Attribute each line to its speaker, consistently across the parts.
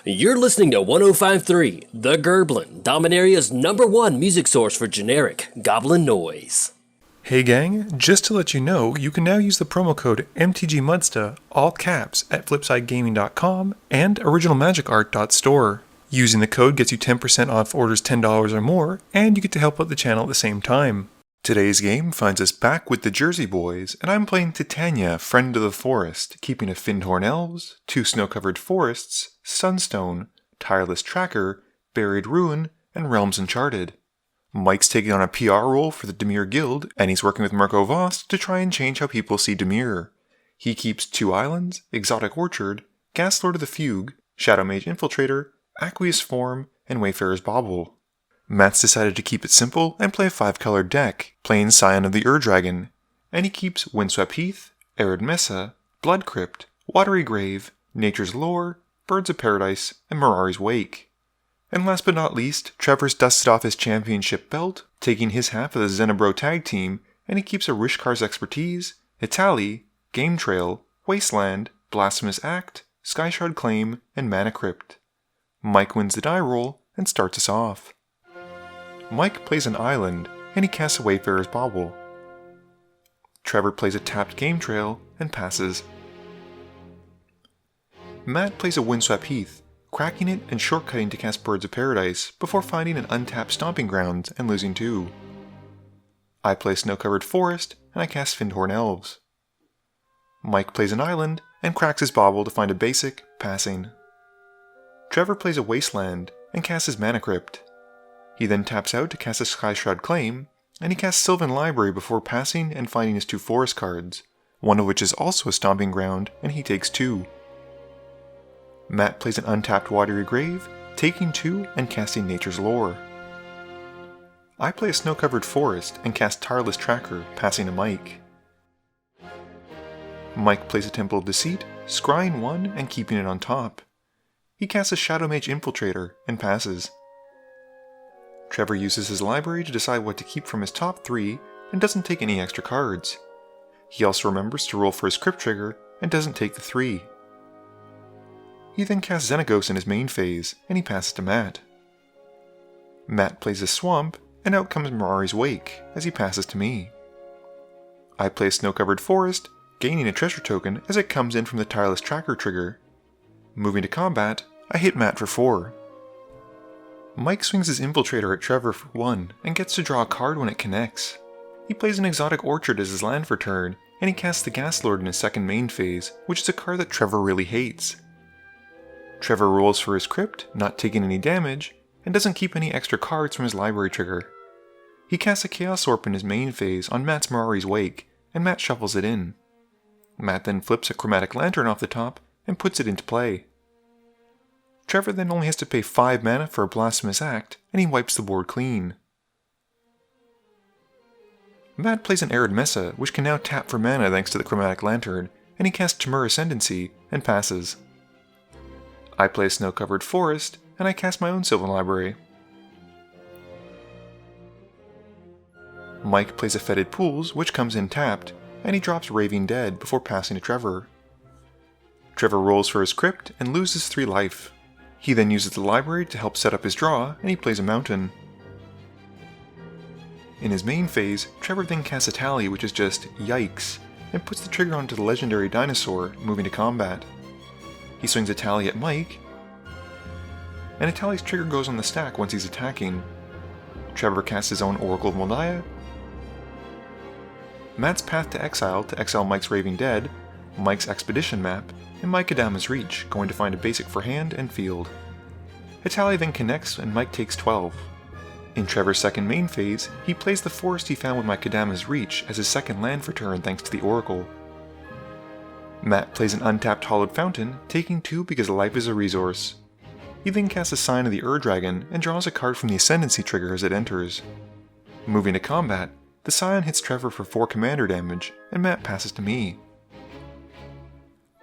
Speaker 1: You're listening to 105.3, The Gerblin, Dominaria's #1 music source for generic goblin noise.
Speaker 2: Hey gang, just to let you know, you can now use the promo code MTGMudsta, all caps, at flipsidegaming.com and originalmagicart.store. Using the code gets you 10% off orders $10 or more, and you get to help out the channel at the same time. Today's game finds us back with the Jersey Boys, and I'm playing Titania, Friend of the Forest, keeping a Fyndhorn Elves, 2 Snow-Covered Forests, Sunstone, Tireless Tracker, Buried Ruin, and Realms Uncharted. Mike's taking on a PR role for the Dimir Guild, and he's working with Mirko Vosk to try and change how people see Dimir. He keeps 2 islands, Exotic Orchard, Gaslord of the Fugue, Shadow Mage Infiltrator, Aqueous Form, and Wayfarer's Bauble. Matt's decided to keep it simple and play a 5-colored deck, playing Scion of the Ur-Dragon, and he keeps Windswept Heath, Arid Mesa, Blood Crypt, Watery Grave, Nature's Lore, Birds of Paradise, and Mirari's Wake. And last but not least, Trevor's dusted off his championship belt, taking his half of the Xenabro tag team, and he keeps a Rishkar's Expertise, Itali, Game Trail, Wasteland, Blasphemous Act, Skyshard Claim, and Mana Crypt. Mike wins the die roll and starts us off. Mike plays an island, and he casts a Wayfarer's Bauble. Trevor plays a tapped Game Trail and passes. Matt plays a Windswept Heath, cracking it and shortcutting to cast Birds of Paradise before finding an untapped Stomping Grounds and losing 2. I play Snow-Covered Forest, and I cast Fyndhorn Elves. Mike plays an island and cracks his Bauble to find a basic, passing. Trevor plays a Wasteland and casts his Mana Crypt. He then taps out to cast a Skyshroud Claim, and he casts Sylvan Library before passing and finding his 2 forest cards, one of which is also a Stomping Ground, and he takes 2. Matt plays an untapped Watery Grave, taking 2 and casting Nature's Lore. I play a Snow-Covered Forest and cast Tireless Tracker, passing to Mike. Mike plays a Temple of Deceit, scrying 1 and keeping it on top. He casts a Shadow Mage Infiltrator and passes. Trevor uses his library to decide what to keep from his top 3 and doesn't take any extra cards. He also remembers to roll for his Crypt Trigger and doesn't take the 3. He then casts Xenagos in his main phase, and he passes to Matt. Matt plays a Swamp, and out comes Mirari's Wake, as he passes to me. I play a Snow-Covered Forest, gaining a treasure token as it comes in from the Tireless Tracker trigger. Moving to combat, I hit Matt for 4. Mike swings his Infiltrator at Trevor for 1, and gets to draw a card when it connects. He plays an Exotic Orchard as his land for turn, and he casts the Gaslord in his second main phase, which is a card that Trevor really hates. Trevor rolls for his Crypt, not taking any damage, and doesn't keep any extra cards from his library trigger. He casts a Chaos Orb in his main phase on Matt's Mirari's Wake, and Matt shuffles it in. Matt then flips a Chromatic Lantern off the top and puts it into play. Trevor then only has to pay 5 mana for a Blasphemous Act, and he wipes the board clean. Matt plays an Arid Mesa, which can now tap for mana thanks to the Chromatic Lantern, and he casts Temur Ascendancy and passes. I play a Snow-Covered Forest, and I cast my own Sylvan Library. Mike plays a Fetid Pools, which comes in tapped, and he drops Raving Dead before passing to Trevor. Trevor rolls for his Crypt and loses 3 life. He then uses the library to help set up his draw, and he plays a Mountain. In his main phase, Trevor then casts a Tally, which is just Yikes, and puts the trigger onto the legendary dinosaur, moving to combat. He swings a Tally at Mike, and a Tally's trigger goes on the stack once he's attacking. Trevor casts his own Oracle of Moldiah. Matt's Path to exile Mike's Raving Dead, Mike's Expedition map, and Mike Adama's Reach, going to find a basic for hand and field. A Tally then connects and Mike takes 12. In Trevor's second main phase, he plays the forest he found with Mike Adama's Reach as his second land for turn thanks to the Oracle. Matt plays an untapped Hollowed Fountain, taking 2 because life is a resource. He then casts a Sign of the Ur-Dragon and draws a card from the Ascendancy trigger as it enters. Moving to combat, the Scion hits Trevor for 4 commander damage, and Matt passes to me.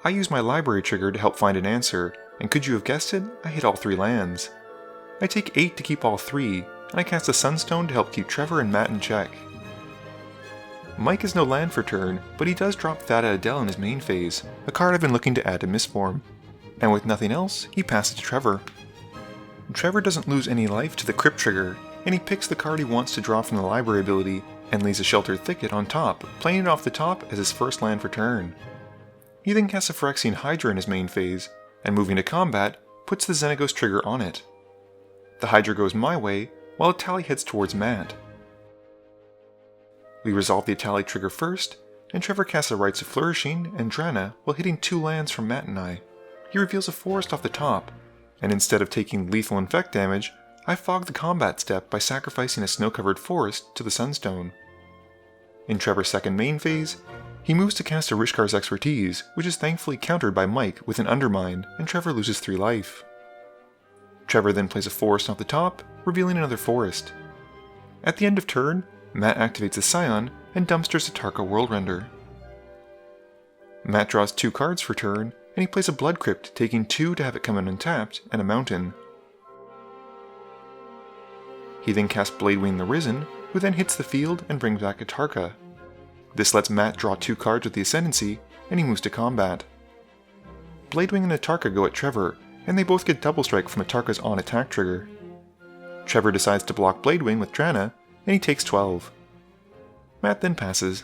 Speaker 2: I use my library trigger to help find an answer, and could you have guessed it, I hit all 3 lands. I take 8 to keep all 3, and I cast a Sunstone to help keep Trevor and Matt in check. Mike has no land for turn, but he does drop Thada Adel in his main phase, a card I've been looking to add to Mistform. and with nothing else, he passes to Trevor. Trevor doesn't lose any life to the Crypt trigger, and he picks the card he wants to draw from the library ability and leaves a Sheltered Thicket on top, playing it off the top as his first land for turn. He then casts a Phyrexian Hydra in his main phase, and moving to combat, puts the Xenagos trigger on it. The Hydra goes my way, while Atali heads towards Matt. We resolve the Atali trigger first, and Trevor casts a Rites of Flourishing and Drana while hitting 2 lands from Matt and I. He reveals a forest off the top, and instead of taking lethal infect damage, I fog the combat step by sacrificing a snow-covered forest to the Sunstone. In Trevor's second main phase, he moves to cast a Rishkar's Expertise, which is thankfully countered by Mike with an Undermine, and Trevor loses 3 life. Trevor then plays a forest off the top, revealing another forest. At the end of turn, Matt activates a Scion and dumpsters a Tarka Worldrender. Matt draws 2 cards for turn, and he plays a Blood Crypt, taking 2 to have it come in untapped, and a Mountain. He then casts Bladewing the Risen, who then hits the field and brings back a Tarka. This lets Matt draw 2 cards with the Ascendancy, and he moves to combat. Bladewing and a Tarka go at Trevor, and they both get Double Strike from a Tarka's on-attack trigger. Trevor decides to block Bladewing with Drana, and he takes 12. Matt then passes.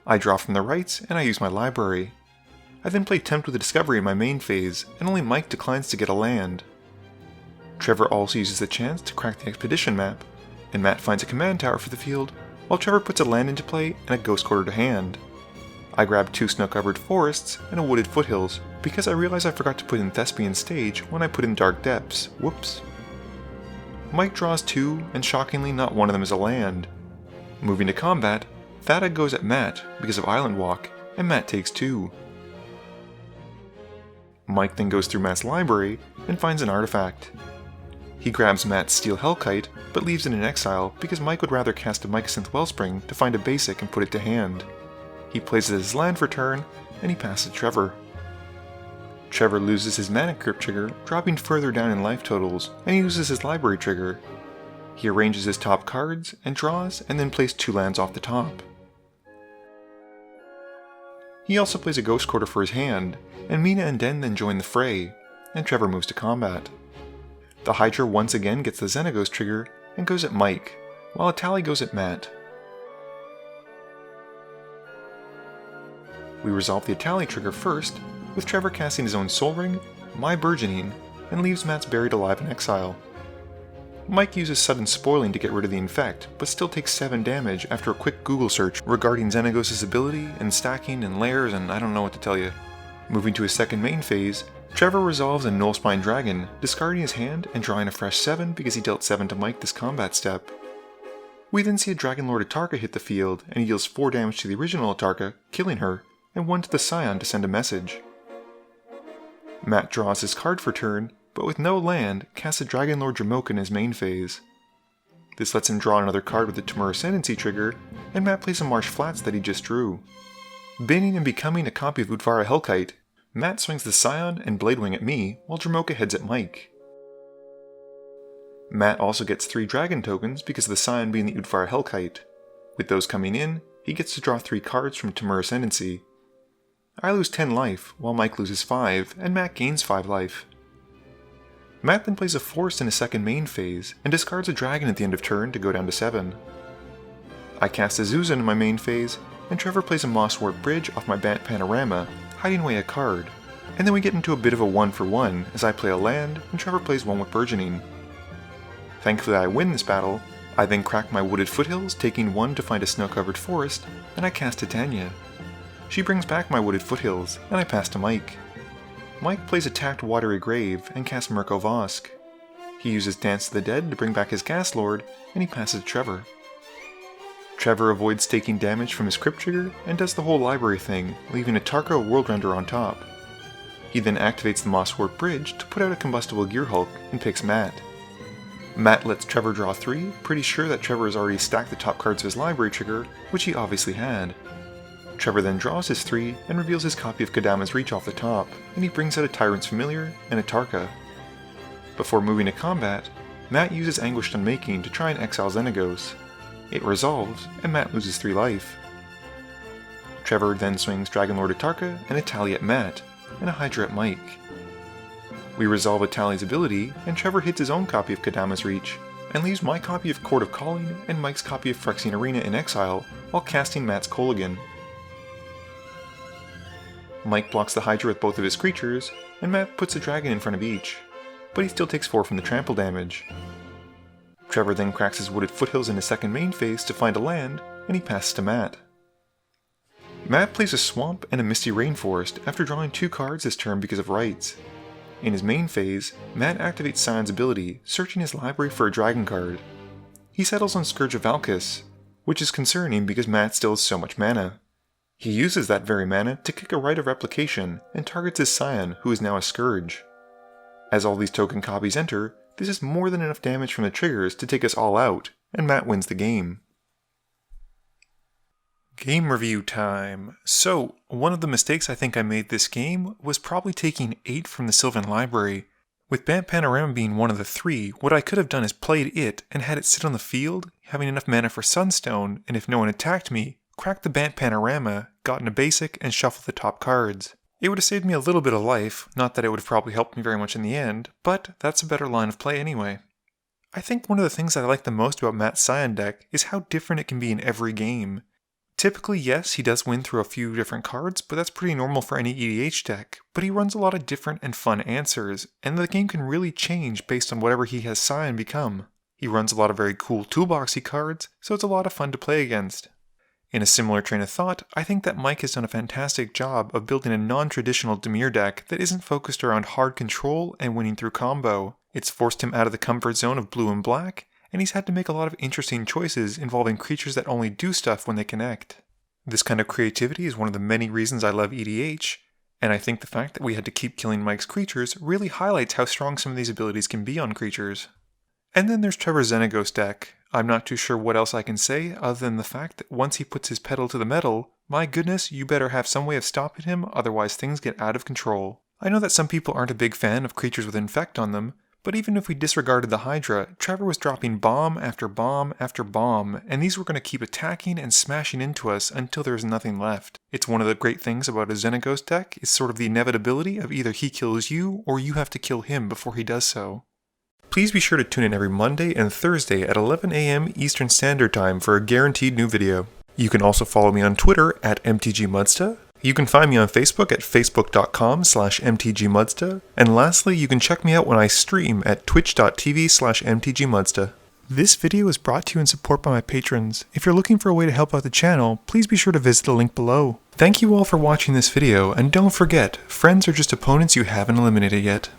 Speaker 2: I draw from the rights, and I use my library. I then play Tempt with a Discovery in my main phase, and only Mike declines to get a land. Trevor also uses the chance to crack the Expedition map, and Matt finds a command tower for the field, while Trevor puts a land into play and a Ghost Quarter to hand. I grab 2 snow-covered forests and a wooded foothills, because I realize I forgot to put in Thespian Stage when I put in Dark Depths. Whoops. Mike draws 2, and shockingly not one of them is a land. Moving to combat, Thada goes at Matt because of Island Walk, and Matt takes 2. Mike then goes through Matt's library and finds an artifact. He grabs Matt's Steel Hellkite, but leaves it in exile because Mike would rather cast a Mycosynth Wellspring to find a basic and put it to hand. He plays it as his land for turn, and he passes Trevor. Trevor loses his Mana Crypt trigger, dropping further down in life totals, and he uses his library trigger. He arranges his top cards, and draws, and then plays 2 lands off the top. He also plays a Ghost Quarter for his hand, and Mina and Den then join the fray, and Trevor moves to combat. The Hydra once again gets the Xenagos trigger, and goes at Mike, while Atali goes at Matt. We resolve the Atali trigger first, with Trevor casting his own Soul Ring, my Burgeoning, and leaves Matt's Buried Alive in exile. Mike uses Sudden Spoiling to get rid of the Infect, but still takes 7 damage after a quick Google search regarding Xenagos' ability, and stacking, and layers, and I don't know what to tell you. Moving to his second main phase, Trevor resolves a Nullspine Dragon, discarding his hand and drawing a fresh 7 because he dealt 7 to Mike this combat step. We then see a Dragonlord Atarka hit the field, and he deals 4 damage to the original Atarka, killing her, and 1 to the Scion to send a message. Matt draws his card for turn, but with no land, casts a Dragonlord Dramoka in his main phase. This lets him draw another card with the Temur Ascendancy trigger, and Matt plays a Marsh Flats that he just drew. Banning and becoming a copy of Udvara Hellkite, Matt swings the Scion and Bladewing at me, while Dramoka heads at Mike. Matt also gets 3 Dragon tokens because of the Scion being the Udvara Hellkite. With those coming in, he gets to draw 3 cards from Temur Ascendancy. I lose 10 life, while Mike loses 5, and Matt gains 5 life. Matt then plays a forest in his second main phase, and discards a dragon at the end of turn to go down to 7. I cast a Zuzan in my main phase, and Trevor plays a Mosswort Bridge off my Bant Panorama, hiding away a card, and then we get into a bit of a 1-for-1 as I play a land, and Trevor plays one with Burgeoning. Thankfully I win this battle. I then crack my Wooded Foothills, taking 1 to find a snow-covered forest, and I cast Titania. She brings back my Wooded Foothills, and I pass to Mike. Mike plays a tapped Watery Grave and casts Mirko Vosk. He uses Dance of the Dead to bring back his Gas Lord, and he passes to Trevor. Trevor avoids taking damage from his Crypt trigger and does the whole library thing, leaving a Tarka Worldrender on top. He then activates the Mosswort Bridge to put out a Combustible Gearhulk and picks Matt. Matt lets Trevor draw 3, pretty sure that Trevor has already stacked the top cards of his library trigger, which he obviously had. Trevor then draws his 3 and reveals his copy of Kadama's Reach off the top, and he brings out a Tyrant's Familiar and a Tarka. Before moving to combat, Matt uses Anguished Unmaking to try and exile Xenagos. It resolves, and Matt loses 3 life. Trevor then swings Dragonlord Atarka and a Tally at Matt, and a Hydra at Mike. We resolve Itali's ability, and Trevor hits his own copy of Kadama's Reach, and leaves my copy of Court of Calling and Mike's copy of Phyrexian Arena in exile while casting Matt's Kolaghan. Mike blocks the Hydra with both of his creatures, and Matt puts a dragon in front of each, but he still takes 4 from the trample damage. Trevor then cracks his Wooded Foothills in his second main phase to find a land, and he passes to Matt. Matt plays a Swamp and a Misty Rainforest after drawing 2 cards this turn because of rights. In his main phase, Matt activates Scion's ability, searching his library for a dragon card. He settles on Scourge of Valkis, which is concerning because Matt still has so much mana. He uses that very mana to kick a Rite of Replication and targets his Scion, who is now a Scourge. As all these token copies enter, this is more than enough damage from the triggers to take us all out, and Matt wins the game. Game review time. So, one of the mistakes I think I made this game was probably taking 8 from the Sylvan Library. With Bant Panorama being one of the 3, what I could have done is played it and had it sit on the field, having enough mana for Sunstone, and if no one attacked me, cracked the Bant Panorama, gotten a basic, and shuffled the top cards. It would have saved me a little bit of life, not that it would have probably helped me very much in the end, but that's a better line of play anyway. I think one of the things I like the most about Matt's Scion deck is how different it can be in every game. Typically, yes, he does win through a few different cards, but that's pretty normal for any EDH deck, but he runs a lot of different and fun answers, and the game can really change based on whatever he has Scion become. He runs a lot of very cool toolboxy cards, so it's a lot of fun to play against. In a similar train of thought, I think that Mike has done a fantastic job of building a non-traditional Dimir deck that isn't focused around hard control and winning through combo. It's forced him out of the comfort zone of blue and black, and he's had to make a lot of interesting choices involving creatures that only do stuff when they connect. This kind of creativity is one of the many reasons I love EDH, and I think the fact that we had to keep killing Mike's creatures really highlights how strong some of these abilities can be on creatures. And then there's Trevor's Xenagos deck. I'm not too sure what else I can say other than the fact that once he puts his pedal to the metal, my goodness, you better have some way of stopping him, otherwise things get out of control. I know that some people aren't a big fan of creatures with Infect on them, but even if we disregarded the Hydra, Trevor was dropping bomb after bomb after bomb, and these were going to keep attacking and smashing into us until there was nothing left. It's one of the great things about a Xenagos deck, is sort of the inevitability of either he kills you, or you have to kill him before he does so. Please be sure to tune in every Monday and Thursday at 11 AM Eastern Standard Time for a guaranteed new video. You can also follow me on Twitter at MTGMudsta. You can find me on Facebook at facebook.com/mtgmudsta. And lastly, you can check me out when I stream at twitch.tv/mtgmudsta. This video is brought to you in support by my patrons. If you're looking for a way to help out the channel, please be sure to visit the link below. Thank you all for watching this video, and don't forget, friends are just opponents you haven't eliminated yet.